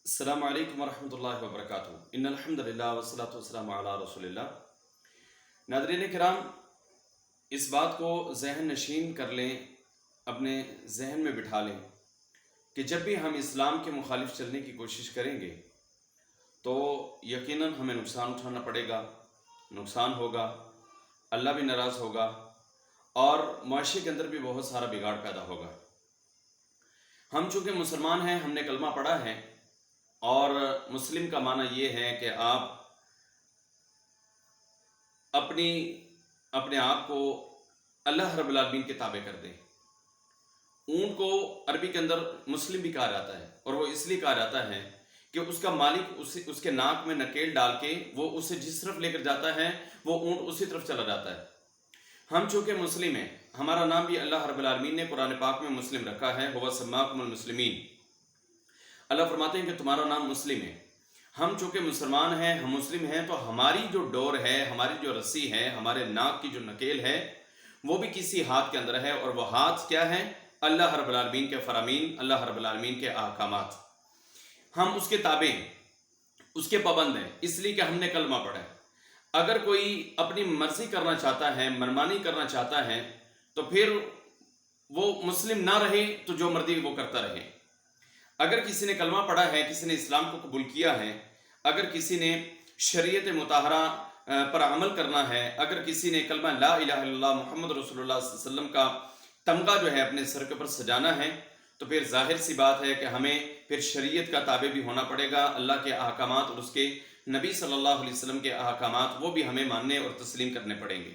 السلام علیکم ورحمۃ اللہ وبرکاتہ ان الحمد للہ والصلاۃ والسلام علی رسول اللہ۔ ناظرین کرام، اس بات کو ذہن نشین کر لیں، اپنے ذہن میں بٹھا لیں کہ جب بھی ہم اسلام کے مخالف چلنے کی کوشش کریں گے تو یقیناً ہمیں نقصان اٹھانا پڑے گا، نقصان ہوگا، اللہ بھی ناراض ہوگا اور معاشرے کے اندر بھی بہت سارا بگاڑ پیدا ہوگا۔ ہم چونکہ مسلمان ہیں، ہم نے کلمہ پڑھا ہے، اور مسلم کا معنی یہ ہے کہ آپ اپنے آپ کو اللہ رب العالمین کے تابع کر دیں۔ اونٹ کو عربی کے اندر مسلم بھی کہا جاتا ہے، اور وہ اس لیے کہا جاتا ہے کہ اس کا مالک اس کے ناک میں نکیل ڈال کے وہ اسے جس طرف لے کر جاتا ہے وہ اونٹ اسی طرف چلا جاتا ہے۔ ہم چونکہ مسلم ہیں، ہمارا نام بھی اللہ رب العالمین نے قرآن پاک میں مسلم رکھا ہے، هو سماکم المسلمین۔ اللہ فرماتے ہیں کہ تمہارا نام مسلم ہے۔ ہم چونکہ مسلمان ہیں، ہم مسلم ہیں، تو ہماری جو ڈور ہے، ہماری جو رسی ہے، ہمارے ناک کی جو نکیل ہے، وہ بھی کسی ہاتھ کے اندر ہے، اور وہ ہاتھ کیا ہے؟ اللہ رب العالمین کے فرامین، اللہ رب العالمین کے احکامات۔ ہم اس کے تابع ہیں، اس کے پابند ہیں، اس لیے کہ ہم نے کلمہ پڑھا ہے۔ اگر کوئی اپنی مرضی کرنا چاہتا ہے، منمانی کرنا چاہتا ہے، تو پھر وہ مسلم نہ رہے تو جو مرضی وہ کرتا رہے۔ اگر کسی نے کلمہ پڑھا ہے، کسی نے اسلام کو قبول کیا ہے، اگر کسی نے شریعت مطہرہ پر عمل کرنا ہے، اگر کسی نے کلمہ لا الہ الا اللہ محمد رسول اللہ صلی اللہ علیہ وسلم کا تمغہ جو ہے اپنے سر کے اوپر سجانا ہے، تو پھر ظاہر سی بات ہے کہ ہمیں پھر شریعت کا تابع بھی ہونا پڑے گا۔ اللہ کے احکامات اور اس کے نبی صلی اللہ علیہ وسلم کے احکامات وہ بھی ہمیں ماننے اور تسلیم کرنے پڑیں گے۔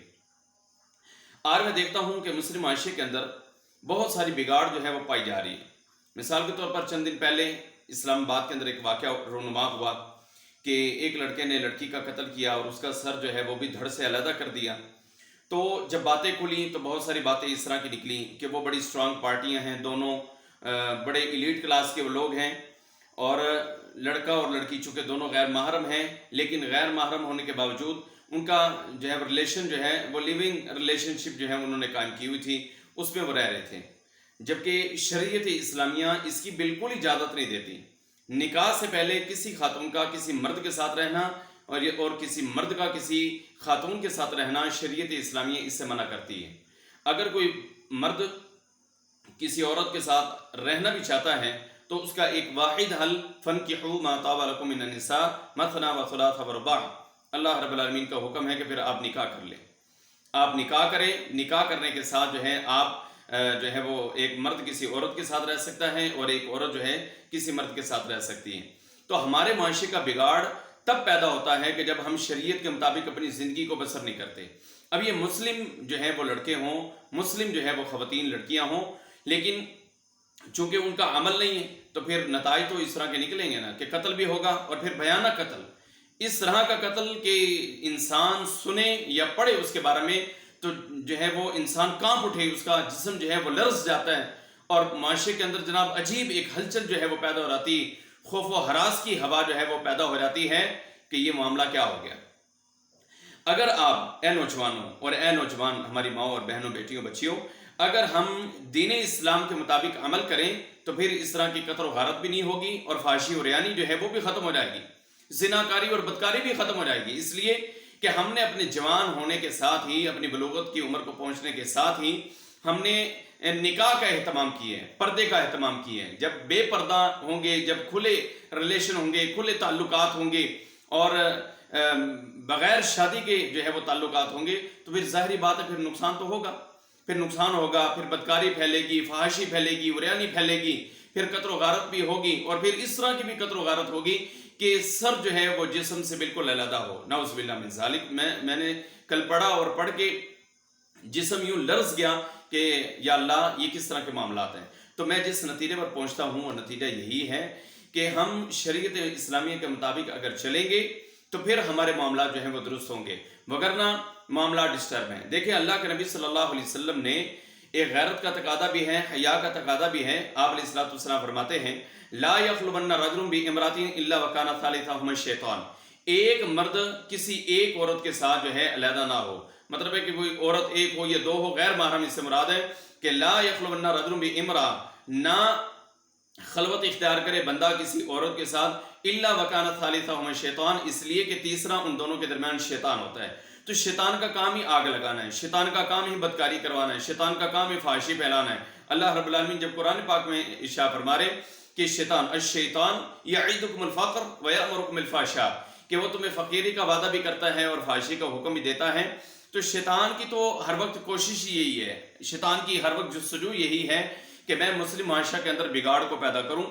آج میں دیکھتا ہوں کہ مسلم معاشرے کے اندر بہت ساری بگاڑ جو ہے وہ پائی جا رہی ہے۔ مثال کے طور پر چند دن پہلے اسلام آباد کے اندر ایک واقعہ رونما ہوا کہ ایک لڑکے نے لڑکی کا قتل کیا اور اس کا سر جو ہے وہ بھی دھڑ سے علیحدہ کر دیا۔ تو جب باتیں کھلیں تو بہت ساری باتیں اس طرح کی نکلیں کہ وہ بڑی اسٹرانگ پارٹیاں ہیں، دونوں بڑے ایلیٹ کلاس کے وہ لوگ ہیں، اور لڑکا اور لڑکی چونکہ دونوں غیر محرم ہیں، لیکن غیر محرم ہونے کے باوجود ان کا جو ہے ریلیشن جو ہے وہ لیونگ ریلیشن شپ جو ہے انہوں نے قائم کی ہوئی تھی، اس میں وہ رہ رہے تھے، جبکہ شریعت اسلامیہ اس کی بالکل اجازت نہیں دیتی۔ نکاح سے پہلے کسی خاتون کا کسی مرد کے ساتھ رہنا اور کسی مرد کا کسی خاتون کے ساتھ رہنا، شریعت اسلامیہ اس سے منع کرتی ہے۔ اگر کوئی مرد کسی عورت کے ساتھ رہنا بھی چاہتا ہے تو اس کا ایک واحد حل فَانْكِحُوا مَا طَابَ لَكُم مِّنَ النِّسَاءِ مَثْنَىٰ وَثُلَاثَ وَرُبَاعَ۔ اللہ رب العالمین کا حکم ہے کہ پھر آپ نکاح کر لیں، آپ نکاح کریں۔ نکاح کرنے کے ساتھ جو ہے آپ جو ہے وہ ایک مرد کسی عورت کے ساتھ رہ سکتا ہے، اور ایک عورت جو ہے کسی مرد کے ساتھ رہ سکتی ہے۔ تو ہمارے معاشرے کا بگاڑ تب پیدا ہوتا ہے کہ جب ہم شریعت کے مطابق اپنی زندگی کو بسر نہیں کرتے۔ اب یہ مسلم جو ہے وہ لڑکے ہوں، مسلم جو ہے وہ خواتین لڑکیاں ہوں، لیکن چونکہ ان کا عمل نہیں ہے تو پھر نتائج تو اس طرح کے نکلیں گے نا کہ قتل بھی ہوگا، اور پھر بھیانک قتل، اس طرح کا قتل کہ انسان سنے یا پڑھے اس کے بارے میں تو جو ہے وہ انسان کانپ اٹھے، اس کا جسم جو ہے وہ لرز جاتا ہے، اور معاشرے کے اندر جناب عجیب ایک ہلچل جو ہے وہ پیدا ہو جاتی، خوف و ہراس کی ہوا جو ہے وہ پیدا ہو جاتی ہے کہ یہ معاملہ کیا ہو گیا۔ اگر آپ اے نوجوانوں اور اے نوجوان ہماری ماؤں اور بہنوں، بیٹیوں، بچیوں، اگر ہم دین اسلام کے مطابق عمل کریں تو پھر اس طرح کی قتل و غارت بھی نہیں ہوگی، اور فحاشی اور ریانی جو ہے وہ بھی ختم ہو جائے گی، زناکاری اور بدکاری بھی ختم ہو جائے گی۔ اس لیے کہ ہم نے اپنے جوان ہونے کے ساتھ ہی، اپنی بلوغت کی عمر کو پہنچنے کے ساتھ ہی ہم نے نکاح کا اہتمام کیے ہیں، پردے کا اہتمام کیے ہیں۔ جب بے پردہ ہوں گے، جب کھلے ریلیشن ہوں گے، کھلے تعلقات ہوں گے، اور بغیر شادی کے جو ہے وہ تعلقات ہوں گے، تو پھر ظاہری بات ہے پھر نقصان تو ہوگا، پھر نقصان ہوگا، پھر بدکاری پھیلے گی، فحاشی پھیلے گی، عریانی پھیلے گی، پھر قتل و غارت بھی ہوگی، اور پھر اس طرح کی بھی قتل و غارت ہوگی کہ سر جو ہے وہ جسم سے بالکل علیحدہ ہو، نعوذ باللہ من ذالک۔ میں نے کل پڑھا اور پڑھ کے جسم یوں لرز گیا کہ یا اللہ یہ کس طرح کے معاملات ہیں۔ تو میں جس نتیجے پر پہنچتا ہوں وہ نتیجہ یہی ہے کہ ہم شریعت اسلامیہ کے مطابق اگر چلیں گے تو پھر ہمارے معاملات جو ہیں وہ درست ہوں گے، وگرنہ معاملات ڈسٹرب ہیں۔ دیکھیں اللہ کے نبی صلی اللہ علیہ وسلم نے ایک غیرت کا تقاضا بھی ہے، حیا کا تقاضا بھی ہے۔ آپ علیہ السلام فرماتے ہیں لا یخلون رجل بامرأۃ الا وکان ثالثہما الشیطان۔ ایک مرد کسی ایک عورت کے ساتھ جو ہے علیحدہ نہ ہو، مطلب ہے کہ کوئی عورت ایک ہو یا دو ہو، غیر محرم، اس سے مراد ہے کہ لا یخلون رجل بامرأۃ، نہ خلوت اختیار کرے بندہ کسی عورت کے ساتھ، الا وکان ثالثہما شیطان، اس لیے کہ تیسرا ان دونوں کے درمیان شیطان ہوتا ہے۔ تو شیطان کا کام ہی آگ لگانا ہے، شیطان کا کام ہی بدکاری کروانا ہے، شیطان کا کام ہی فحاشی پھیلانا ہے۔ اللہ رب العالمین جب قرآن پاک میں ارشاد فرما رہے کہ الشیطان یعیدکم الفقر ویأمرکم الفحشاء، کہ وہ تمہیں فقیری کا وعدہ بھی کرتا ہے اور فحاشی کا حکم بھی دیتا ہے۔ تو شیطان کی تو ہر وقت کوشش یہی ہے، شیطان کی ہر وقت جستجو یہی ہے کہ میں مسلم معاشرہ کے اندر بگاڑ کو پیدا کروں۔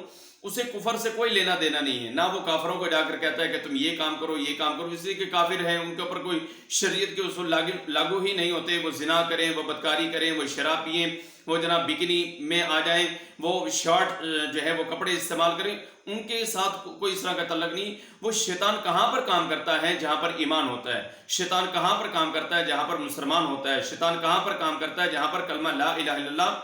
اسے کفر سے کوئی لینا دینا نہیں ہے، نہ وہ کافروں کو جا کر کہتا ہے کہ تم یہ کام کرو یہ کام کرو، اس لیے کہ کافر ہیں، ان کے اوپر کوئی شریعت کے اصول لاگو ہی نہیں ہوتے۔ وہ زنا کریں، وہ بدکاری کریں، وہ شراب پئیں، وہ جناب بکنی میں آ جائیں، وہ شارٹ جو ہے وہ کپڑے استعمال کریں، ان کے ساتھ کوئی اس طرح کا تعلق نہیں۔ وہ شیطان کہاں پر کام کرتا ہے؟ جہاں پر ایمان ہوتا ہے۔ شیطان کہاں پر کام کرتا ہے؟ جہاں پر مسلمان ہوتا ہے۔ شیطان کہاں پر کام کرتا ہے؟ جہاں پر کلمہ لا الہ الا اللہ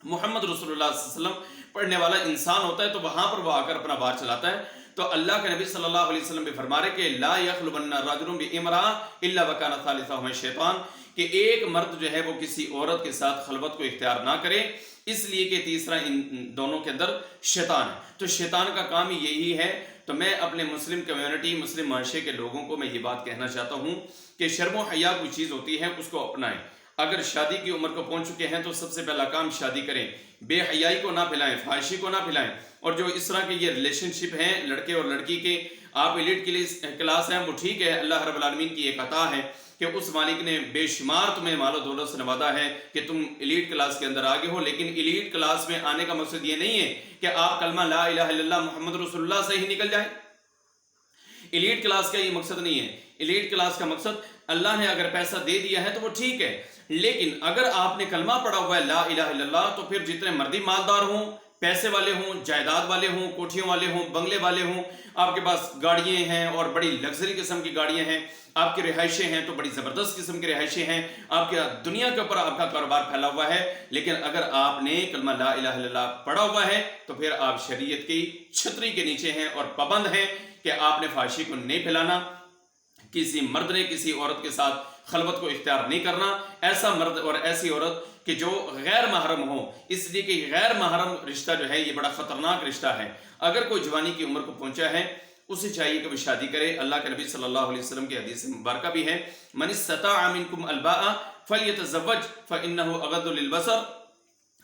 محمد رسول اللہ صلی اللہ علیہ وسلم پڑھنے والا انسان ہوتا ہے، تو وہاں پر وہ آ کر اپنا بار چلاتا ہے۔ تو اللہ کے نبی صلی اللہ علیہ وسلم بھی فرما رہے کہ لا یخلون رجل بامرأة الا وکان ثالثہما الشیطان، کہ ایک مرد جو ہے وہ کسی عورت کے ساتھ خلوت کو اختیار نہ کرے، اس لیے کہ تیسرا ان دونوں کے اندر شیطان ہے۔ تو شیطان کا کام ہی یہی ہے۔ تو میں اپنے مسلم کمیونٹی، مسلم معاشرے کے لوگوں کو میں یہ بات کہنا چاہتا ہوں کہ شرم و حیا کوئی چیز ہوتی ہے، اس کو اپنائیں۔ اگر شادی کی عمر کو پہنچ چکے ہیں تو سب سے پہلا کام شادی کریں، بے حیائی کو نہ پھیلائیں، فحاشی کو نہ پھیلائیں۔ اور جو اس طرح کے یہ ریلیشن شپ ہیں لڑکے اور لڑکی کے، آپ ایلیٹ کلاس ہیں، وہ ٹھیک ہے، اللہ رب العالمین کی ایک عطا ہے کہ اس مالک نے بے شمار تمہیں مال و دولت سے نوازا ہے کہ تم ایلیٹ کلاس کے اندر آگے ہو، لیکن ایلیٹ کلاس میں آنے کا مقصد یہ نہیں ہے کہ آپ کلمہ لا الہ الا اللہ محمد رسول اللہ سے ہی نکل جائیں۔ ایلیٹ کلاس کا یہ مقصد نہیں ہے۔ ایلیٹ کلاس کا مقصد، اللہ نے اگر پیسہ دے دیا ہے تو وہ ٹھیک ہے، لیکن اگر آپ نے کلمہ پڑھا ہوا ہے لا الہ الا اللہ، تو پھر جتنے مردی مالدار ہوں، پیسے والے ہوں، جائیداد والے ہوں، کوٹھیوں والے ہوں، بنگلے والے ہوں، آپ کے پاس گاڑیاں ہیں اور بڑی لگژری قسم کی گاڑیاں ہیں، آپ کی رہائشیں ہیں تو بڑی زبردست قسم کی رہائشیں ہیں، آپ کے دنیا کے اوپر آپ کا کاروبار پھیلا ہوا ہے، لیکن اگر آپ نے کلمہ لا الہ الا اللہ پڑھا ہوا ہے تو پھر آپ شریعت کی چھتری کے نیچے ہیں اور پابند ہیں کہ آپ نے فحاشی کو نہیں پھیلانا، کسی مرد نے کسی عورت کے ساتھ خلوت کو اختیار نہیں کرنا، ایسا مرد اور ایسی عورت کہ جو غیر محرم ہو، اس لیے کہ غیر محرم رشتہ جو ہے یہ بڑا خطرناک رشتہ ہے۔ اگر کوئی جوانی کی عمر کو پہنچا ہے، اسے چاہیے کہ وہ شادی کرے۔ اللہ کے نبی صلی اللہ علیہ وسلم کی حدیث مبارکہ بھی ہے، من استطاع منکم الباء فلیتزوج فانہ اغض للبصر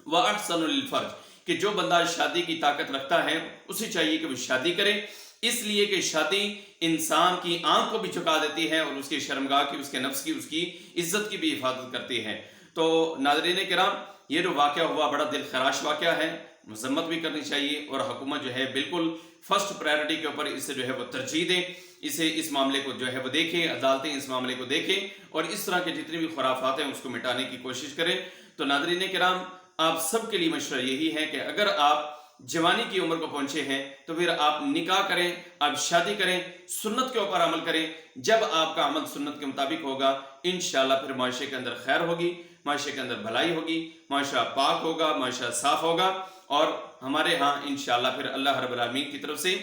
واحسن للفرج، کہ جو بندہ شادی کی طاقت رکھتا ہے اسے چاہیے کہ وہ شادی کرے، اس لیے کہ شادی انسان کی آنکھ کو بھی چکا دیتی ہے اور اس کی شرمگاہ کی، اس کے نفس کی، اس کی عزت کی بھی حفاظت کرتی ہے۔ تو ناظرین کرام، یہ جو واقعہ ہوا بڑا دل خراش واقعہ ہے، مذمت بھی کرنی چاہیے، اور حکومت جو ہے بالکل فرسٹ پرائرٹی کے اوپر اسے جو ہے وہ ترجیح دے، اس معاملے کو جو ہے وہ دیکھیں، عدالتیں اس معاملے کو دیکھیں اور اس طرح کے جتنی بھی خرافات ہیں اس کو مٹانے کی کوشش کریں۔ تو ناظرین کرام، آپ سب کے لیے مشورہ یہی ہے کہ اگر آپ جوانی کی عمر کو پہنچے ہیں تو پھر آپ نکاح کریں، آپ شادی کریں، سنت کے اوپر عمل کریں۔ جب آپ کا عمل سنت کے مطابق ہوگا، انشاءاللہ پھر معاشرے کے اندر خیر ہوگی، معاشرے کے اندر بھلائی ہوگی، معاشرہ پاک ہوگا، معاشرہ صاف ہوگا، اور ہمارے ہاں انشاءاللہ پھر اللہ رب العالمین کی طرف سے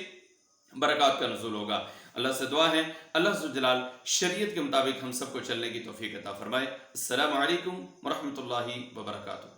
برکات کا نزول ہوگا۔ اللہ سے دعا ہے اللہ عز و جلال شریعت کے مطابق ہم سب کو چلنے کی توفیق عطا فرمائے۔ السلام علیکم ورحمۃ اللہ وبرکاتہ۔